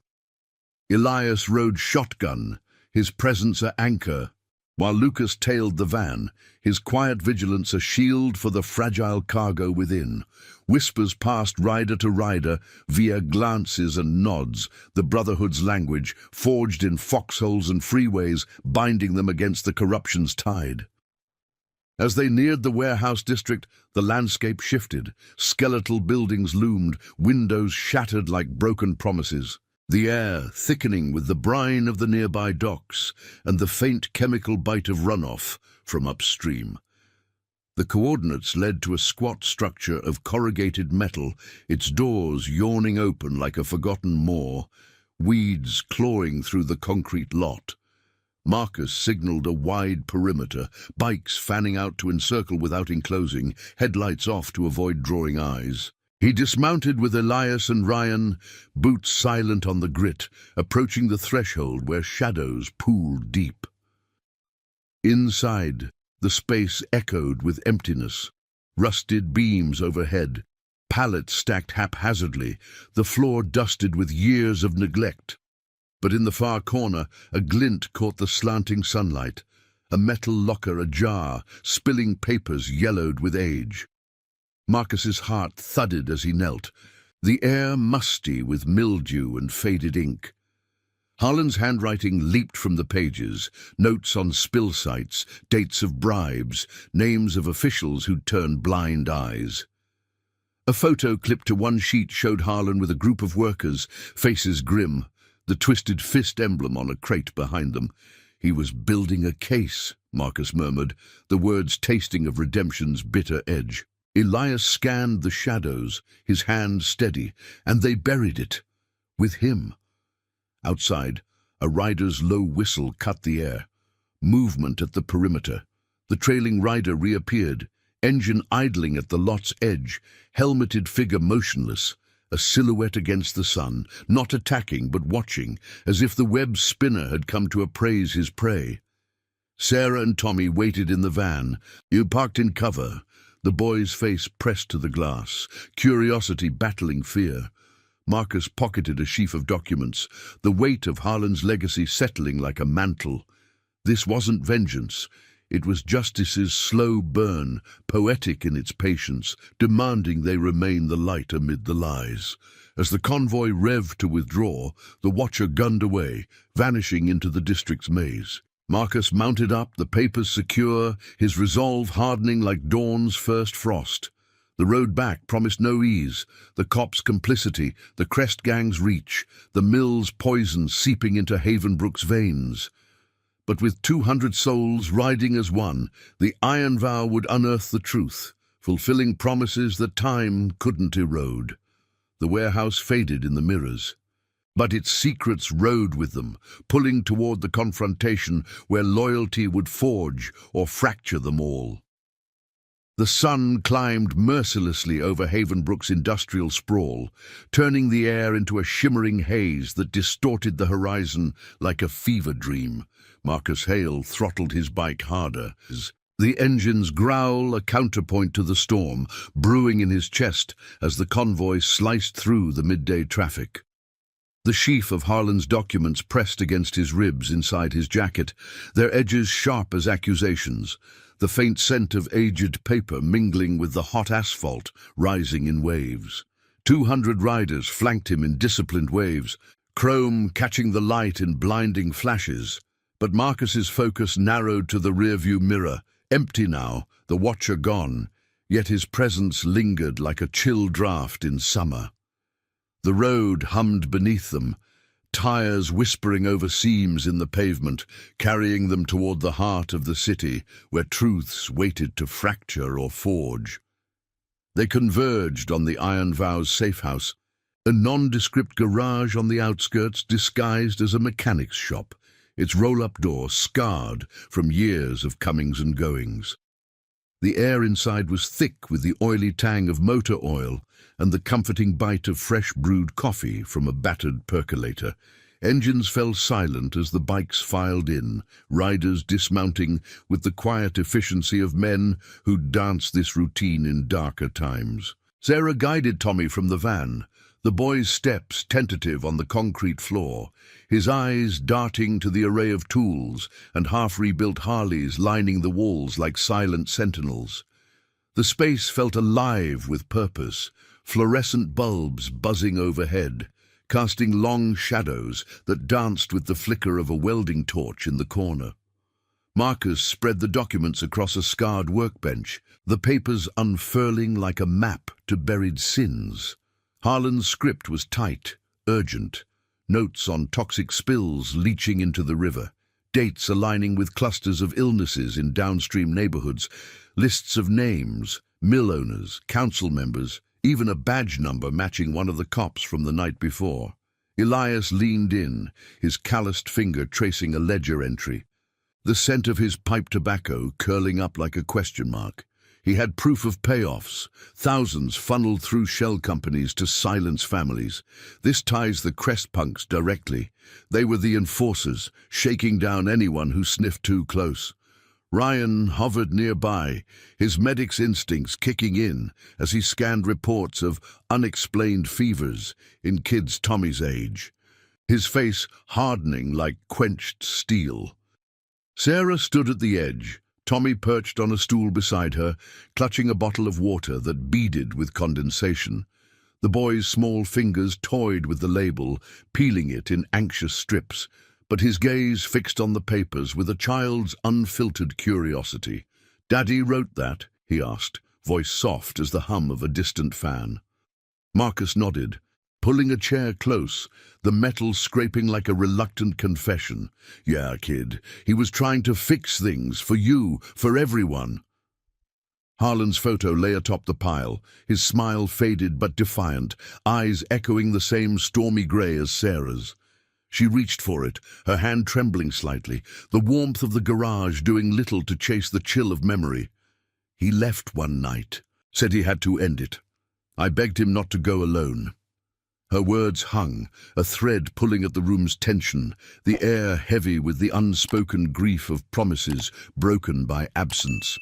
[SPEAKER 1] Elias rode shotgun, his presence an anchor, while Lucas tailed the van, his quiet vigilance a shield for the fragile cargo within. Whispers passed rider to rider via glances and nods, the Brotherhood's language, forged in foxholes and freeways, binding them against the corruption's tide. As they neared the warehouse district, the landscape shifted. Skeletal buildings loomed, windows shattered like broken promises. The air thickening with the brine of the nearby docks and the faint chemical bite of runoff from upstream. The coordinates led to a squat structure of corrugated metal, its doors yawning open like a forgotten maw, weeds clawing through the concrete lot. Marcus signaled a wide perimeter, bikes fanning out to encircle without enclosing, headlights off to avoid drawing eyes. He dismounted with Elias and Ryan, boots silent on the grit, approaching the threshold where shadows pooled deep. Inside, the space echoed with emptiness. Rusted beams overhead, pallets stacked haphazardly, the floor dusted with years of neglect. But in the far corner, a glint caught the slanting sunlight, a metal locker ajar, spilling papers yellowed with age. Marcus's heart thudded as he knelt, the air musty with mildew and faded ink. Harlan's handwriting leaped from the pages, notes on spill sites, dates of bribes, names of officials who'd turned blind eyes. A photo clipped to one sheet showed Harlan with a group of workers, faces grim, the twisted fist emblem on a crate behind them. "He was building a case," Marcus murmured, the words tasting of redemption's bitter edge. Elias scanned the shadows, his hand steady, and they buried it. With him. Outside, a rider's low whistle cut the air. Movement at the perimeter. The trailing rider reappeared, engine idling at the lot's edge, helmeted figure motionless, a silhouette against the sun, not attacking but watching, as if the web spinner had come to appraise his prey. Sarah and Tommy waited in the van. You parked in cover. The boy's face pressed to the glass, curiosity battling fear. Marcus pocketed a sheaf of documents, the weight of Harlan's legacy settling like a mantle. This wasn't vengeance. It was justice's slow burn, poetic in its patience, demanding they remain the light amid the lies. As the convoy revved to withdraw, the watcher gunned away, vanishing into the district's maze. Marcus mounted up, the papers secure, his resolve hardening like dawn's first frost. The road back promised no ease, the cops' complicity, the Crest gang's reach, the mill's poison seeping into Havenbrook's veins. But with 200 souls riding as one, the iron vow would unearth the truth, fulfilling promises that time couldn't erode. The warehouse faded in the mirrors, but its secrets rode with them, pulling toward the confrontation where loyalty would forge or fracture them all. The sun climbed mercilessly over Havenbrook's industrial sprawl, turning the air into a shimmering haze that distorted the horizon like a fever dream. Marcus Hale throttled his bike harder. The engine's growl a counterpoint to the storm, brewing in his chest as the convoy sliced through the midday traffic. The sheaf of Harlan's documents pressed against his ribs inside his jacket, their edges sharp as accusations, the faint scent of aged paper mingling with the hot asphalt rising in waves. 200 riders flanked him in disciplined waves, chrome catching the light in blinding flashes. But Marcus's focus narrowed to the rearview mirror, empty now, the watcher gone, yet his presence lingered like a chill draft in summer. The road hummed beneath them, tires whispering over seams in the pavement, carrying them toward the heart of the city, where truths waited to fracture or forge. They converged on the Iron Vow's safehouse, a nondescript garage on the outskirts disguised as a mechanic's shop, its roll-up door scarred from years of comings and goings. The air inside was thick with the oily tang of motor oil and the comforting bite of fresh brewed coffee from a battered percolator. Engines fell silent as the bikes filed in, riders dismounting with the quiet efficiency of men who'd danced this routine in darker times. Sarah guided Tommy from the van, the boy's steps tentative on the concrete floor, his eyes darting to the array of tools and half-rebuilt Harleys lining the walls like silent sentinels. The space felt alive with purpose, fluorescent bulbs buzzing overhead, casting long shadows that danced with the flicker of a welding torch in the corner. Marcus spread the documents across a scarred workbench, the papers unfurling like a map to buried sins. Harlan's script was tight, urgent, notes on toxic spills leaching into the river, dates aligning with clusters of illnesses in downstream neighborhoods, lists of names, mill owners, council members, even a badge number matching one of the cops from the night before. Elias leaned in, his calloused finger tracing a ledger entry, the scent of his pipe tobacco curling up like a question mark. He had proof of payoffs, thousands funneled through shell companies to silence families. This ties the Crest punks directly. They were the enforcers, shaking down anyone who sniffed too close. Ryan hovered nearby, his medic's instincts kicking in as he scanned reports of unexplained fevers in kids Tommy's age, his face hardening like quenched steel. Sarah stood at the edge, Tommy perched on a stool beside her, clutching a bottle of water that beaded with condensation. The boy's small fingers toyed with the label, peeling it in anxious strips, but his gaze fixed on the papers with a child's unfiltered curiosity. "Daddy wrote that?" he asked, voice soft as the hum of a distant fan. Marcus nodded, pulling a chair close, the metal scraping like a reluctant confession. "Yeah, kid, he was trying to fix things for you, for everyone." Harlan's photo lay atop the pile, his smile faded but defiant, eyes echoing the same stormy grey as Sarah's. She reached for it, her hand trembling slightly, the warmth of the garage doing little to chase the chill of memory. "He left one night, said he had to end it. I begged him not to go alone." Her words hung, a thread pulling at the room's tension, the air heavy with the unspoken grief of promises broken by absence.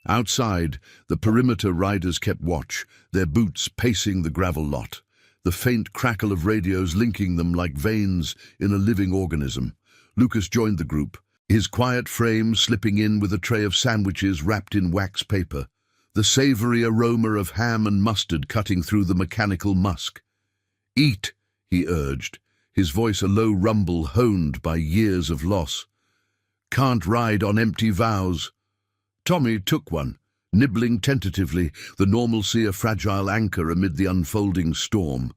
[SPEAKER 1] Outside, the perimeter riders kept watch, their boots pacing the gravel lot, the faint crackle of radios linking them like veins in a living organism. Lucas joined the group, his quiet frame slipping in with a tray of sandwiches wrapped in wax paper, the savory aroma of ham and mustard cutting through the mechanical musk. "Eat," he urged, his voice a low rumble honed by years of loss. "Can't ride on empty vows." Tommy took one, nibbling tentatively, the normalcy a fragile anchor amid the unfolding storm.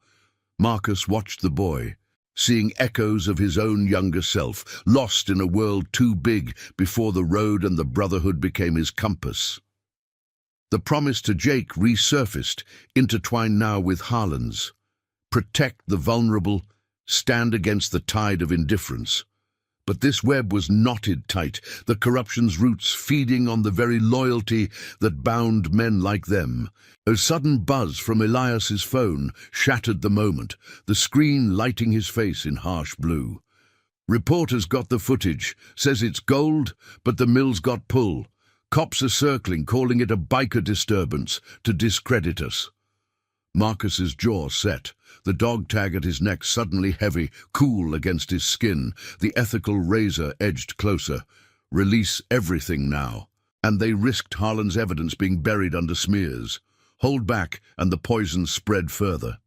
[SPEAKER 1] Marcus watched the boy, seeing echoes of his own younger self, lost in a world too big before the road and the brotherhood became his compass. The promise to Jake resurfaced, intertwined now with Harlan's. Protect the vulnerable, stand against the tide of indifference. But this web was knotted tight, the corruption's roots feeding on the very loyalty that bound men like them. A sudden buzz from Elias's phone shattered the moment, the screen lighting his face in harsh blue. "Reporter's got the footage, says it's gold, but the mill's got pull. Cops are circling, calling it a biker disturbance, to discredit us." Marcus's jaw set, the dog tag at his neck suddenly heavy, cool against his skin, the ethical razor edged closer. Release everything now. And they risked Harlan's evidence being buried under smears. Hold back, and the poison spread further.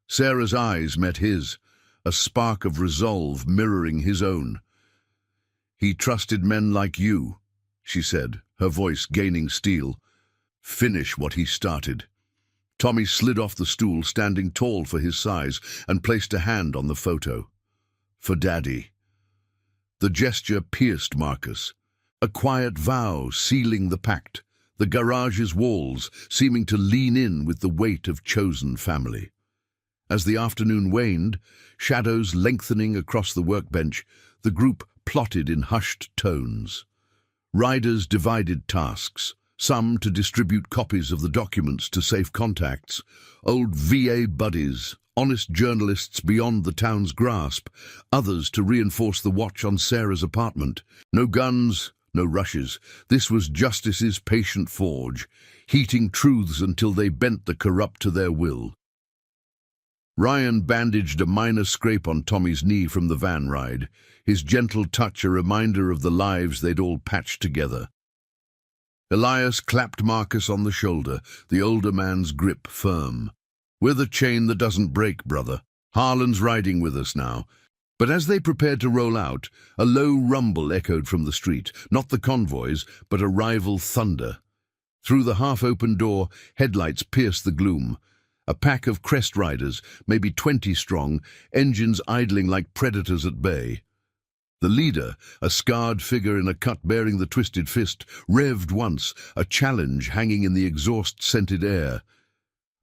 [SPEAKER 1] Sarah's eyes met his, a spark of resolve mirroring his own. "He trusted men like you," she said, her voice gaining steel. "Finish what he started." Tommy slid off the stool, standing tall for his size, and placed a hand on the photo. "For Daddy." The gesture pierced Marcus. A quiet vow sealing the pact, the garage's walls seeming to lean in with the weight of chosen family. As the afternoon waned, shadows lengthening across the workbench, the group plotted in hushed tones. Riders divided tasks, some to distribute copies of the documents to safe contacts, old VA buddies, honest journalists beyond the town's grasp, others to reinforce the watch on Sarah's apartment. No guns, no rushes. This was justice's patient forge, heating truths until they bent the corrupt to their will. Ryan bandaged a minor scrape on Tommy's knee from the van ride, his gentle touch a reminder of the lives they'd all patched together. Elias clapped Marcus on the shoulder, the older man's grip firm. "We're the chain that doesn't break, brother. Harlan's riding with us now." But as they prepared to roll out, a low rumble echoed from the street, not the convoys, but a rival thunder. Through the half-open door, headlights pierced the gloom. A pack of crest riders, maybe 20 strong, engines idling like predators at bay. The leader, a scarred figure in a cut bearing the twisted fist, revved once, a challenge hanging in the exhaust-scented air.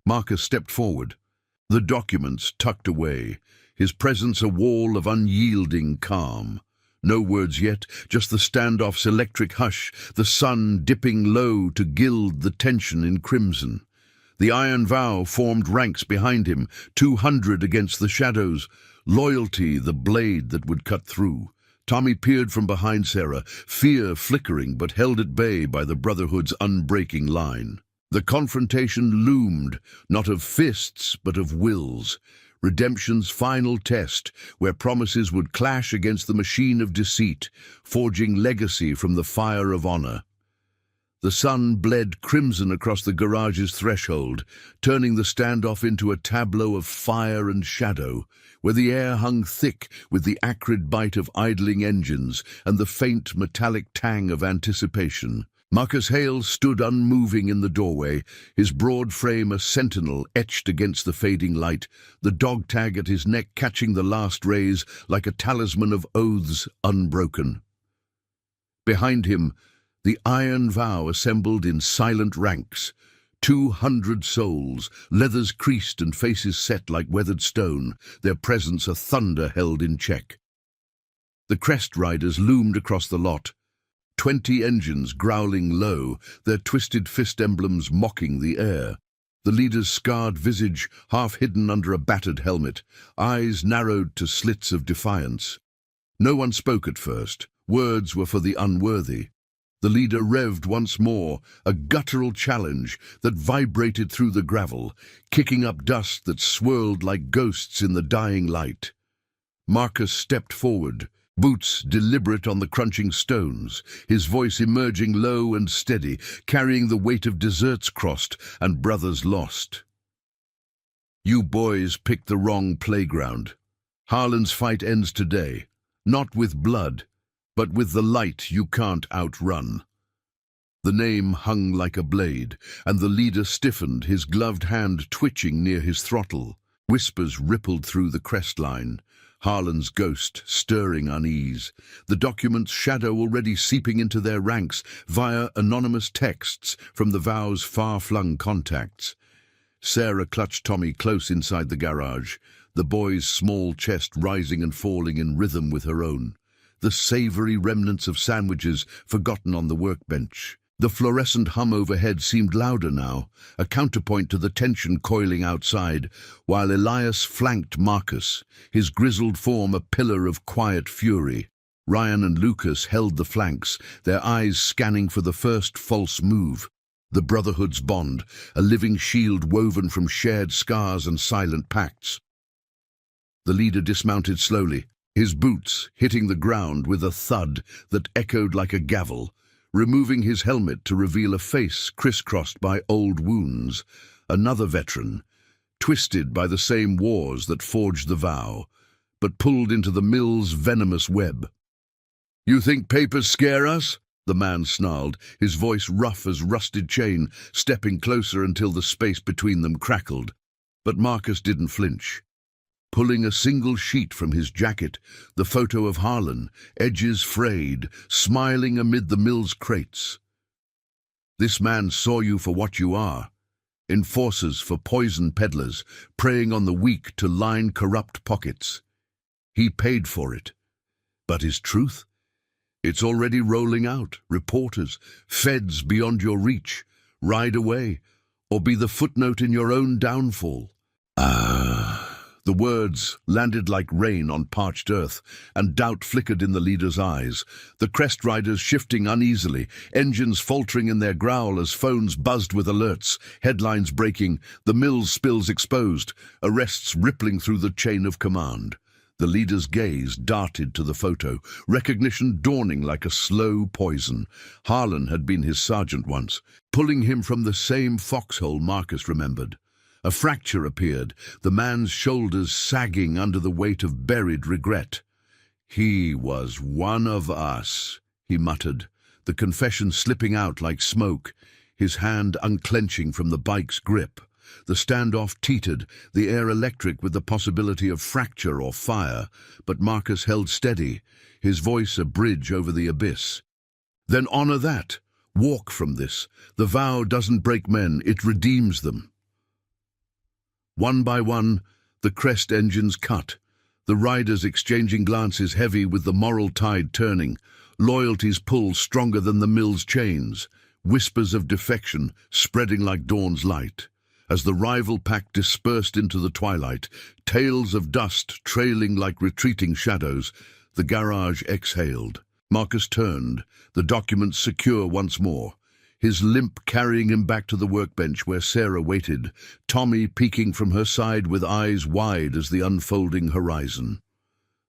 [SPEAKER 1] Marcus stepped forward, the documents tucked away, his presence a wall of unyielding calm. No words yet, just the standoff's electric hush, the sun dipping low to gild the tension in crimson. The iron vow formed ranks behind him, 200 against the shadows, loyalty the blade that would cut through. Tommy peered from behind Sarah, fear flickering but held at bay by the Brotherhood's unbreaking line. The confrontation loomed, not of fists but of wills. Redemption's final test, where promises would clash against the machine of deceit, forging legacy from the fire of honor. The sun bled crimson across the garage's threshold, turning the standoff into a tableau of fire and shadow, where the air hung thick with the acrid bite of idling engines and the faint metallic tang of anticipation. Marcus Hale stood unmoving in the doorway, his broad frame a sentinel etched against the fading light, the dog tag at his neck catching the last rays like a talisman of oaths unbroken. Behind him, the iron vow assembled in silent ranks, 200 souls, leathers creased and faces set like weathered stone, their presence a thunder held in check. The crest riders loomed across the lot, 20 engines growling low, their twisted fist emblems mocking the air. The leader's scarred visage half hidden under a battered helmet, eyes narrowed to slits of defiance. No one spoke at first. Words were for the unworthy. The leader revved once more, a guttural challenge that vibrated through the gravel, kicking up dust that swirled like ghosts in the dying light. Marcus stepped forward, boots deliberate on the crunching stones, his voice emerging low and steady, carrying the weight of deserts crossed and brothers lost. You boys picked the wrong playground. Harlan's fight ends today, not with blood, but with the light you can't outrun. The name hung like a blade, and the leader stiffened, his gloved hand twitching near his throttle. Whispers rippled through the crest line. Harlan's ghost stirring unease, the document's shadow already seeping into their ranks via anonymous texts from the vow's far-flung contacts. Sarah clutched Tommy close inside the garage, the boy's small chest rising and falling in rhythm with her own. The savoury remnants of sandwiches forgotten on the workbench. The fluorescent hum overhead seemed louder now, a counterpoint to the tension coiling outside, while Elias flanked Marcus, his grizzled form a pillar of quiet fury. Ryan and Lucas held the flanks, their eyes scanning for the first false move. The Brotherhood's bond, a living shield woven from shared scars and silent pacts. The leader dismounted slowly, his boots hitting the ground with a thud that echoed like a gavel, removing his helmet to reveal a face crisscrossed by old wounds, another veteran, twisted by the same wars that forged the vow, but pulled into the mill's venomous web. "You think papers scare us?" the man snarled, his voice rough as rusted chain, stepping closer until the space between them crackled. But Marcus didn't flinch. Pulling a single sheet from his jacket, the photo of Harlan, edges frayed, smiling amid the mill's crates. "This man saw you for what you are, enforcers for poison peddlers, preying on the weak to line corrupt pockets. He paid for it. But his truth? It's already rolling out. Reporters, feds beyond your reach. Ride away, or be the footnote in your own downfall." The words landed like rain on parched earth, and doubt flickered in the leader's eyes. The crest riders shifting uneasily, engines faltering in their growl as phones buzzed with alerts, headlines breaking, the mill's spills exposed, arrests rippling through the chain of command. The leader's gaze darted to the photo, recognition dawning like a slow poison. Harlan had been his sergeant once, pulling him from the same foxhole Marcus remembered. A fracture appeared, the man's shoulders sagging under the weight of buried regret. "He was one of us," he muttered, the confession slipping out like smoke, his hand unclenching from the bike's grip. The standoff teetered, the air electric with the possibility of fracture or fire, but Marcus held steady, his voice a bridge over the abyss. "Then honor that. Walk from this. The vow doesn't break men, it redeems them." One by one, the crest engines cut, the riders exchanging glances heavy with the moral tide turning, loyalty's pull stronger than the mill's chains, whispers of defection spreading like dawn's light. As the rival pack dispersed into the twilight, tails of dust trailing like retreating shadows, the garage exhaled. Marcus turned, the documents secure once more, his limp carrying him back to the workbench where Sarah waited, Tommy peeking from her side with eyes wide as the unfolding horizon.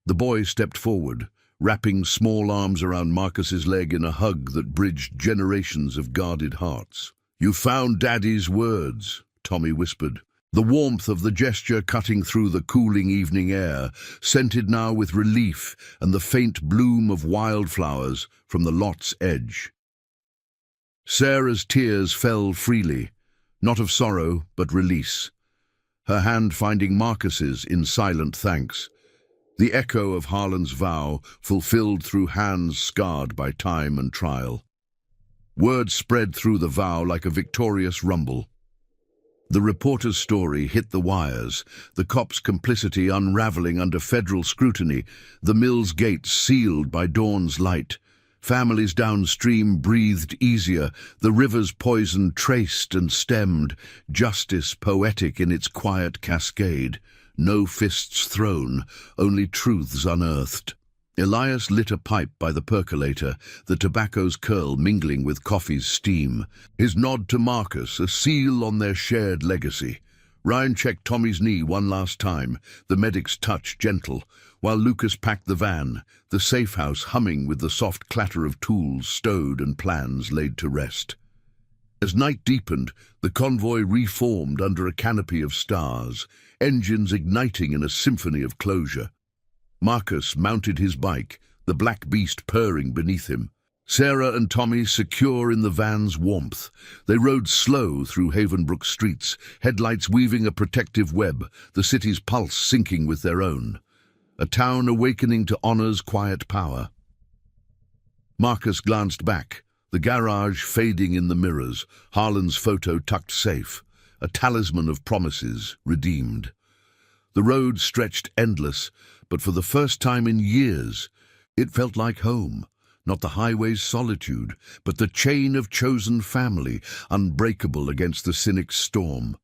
[SPEAKER 1] The boy stepped forward, wrapping small arms around Marcus's leg in a hug that bridged generations of guarded hearts. "You found Daddy's words," Tommy whispered, the warmth of the gesture cutting through the cooling evening air, scented now with relief and the faint bloom of wildflowers from the lot's edge. Sarah's tears fell freely, not of sorrow, but release, her hand finding Marcus's in silent thanks, the echo of Harlan's vow fulfilled through hands scarred by time and trial. Word spread through the vow like a victorious rumble. The reporter's story hit the wires, the cops' complicity unraveling under federal scrutiny, the mill's gates sealed by dawn's light. Families downstream breathed easier, the river's poison traced and stemmed, justice poetic in its quiet cascade. No fists thrown, only truths unearthed. Elias lit a pipe by the percolator, the tobacco's curl mingling with coffee's steam. His nod to Marcus, a seal on their shared legacy. Ryan checked Tommy's knee one last time, the medic's touch gentle, while Lucas packed the van, the safe house humming with the soft clatter of tools stowed and plans laid to rest. As night deepened, the convoy reformed under a canopy of stars, engines igniting in a symphony of closure. Marcus mounted his bike, the black beast purring beneath him. Sarah and Tommy secure in the van's warmth. They rode slow through Havenbrook streets, headlights weaving a protective web, the city's pulse syncing with their own. A town awakening to honor's quiet power. Marcus glanced back, the garage fading in the mirrors, Harlan's photo tucked safe, a talisman of promises redeemed. The road stretched endless, but for the first time in years, it felt like home. Not the highway's solitude, but the chain of chosen family, unbreakable against the cynic's storm.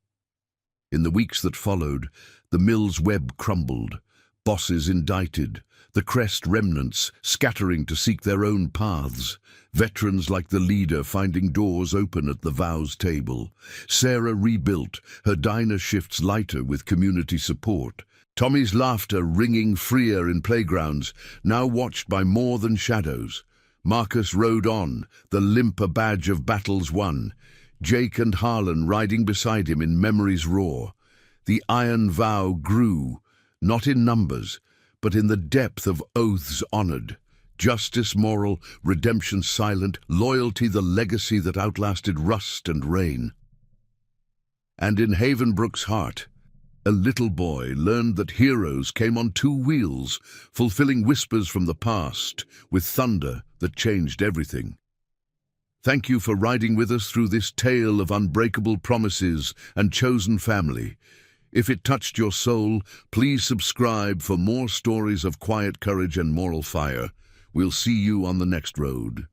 [SPEAKER 1] In the weeks that followed, the mill's web crumbled, bosses indicted, the crest remnants scattering to seek their own paths, veterans like the leader finding doors open at the vows table. Sarah rebuilt, her diner shifts lighter with community support. Tommy's laughter ringing freer in playgrounds, now watched by more than shadows. Marcus rode on, the limp a badge of battles won. Jake and Harlan riding beside him in memory's roar. The iron vow grew, not in numbers, but in the depth of oaths honored. Justice moral, redemption silent, loyalty the legacy that outlasted rust and rain. And in Havenbrook's heart, a little boy learned that heroes came on two wheels, fulfilling whispers from the past, with thunder that changed everything. Thank you for riding with us through this tale of unbreakable promises and chosen family. If it touched your soul, please subscribe for more stories of quiet courage and moral fire. We'll see you on the next road.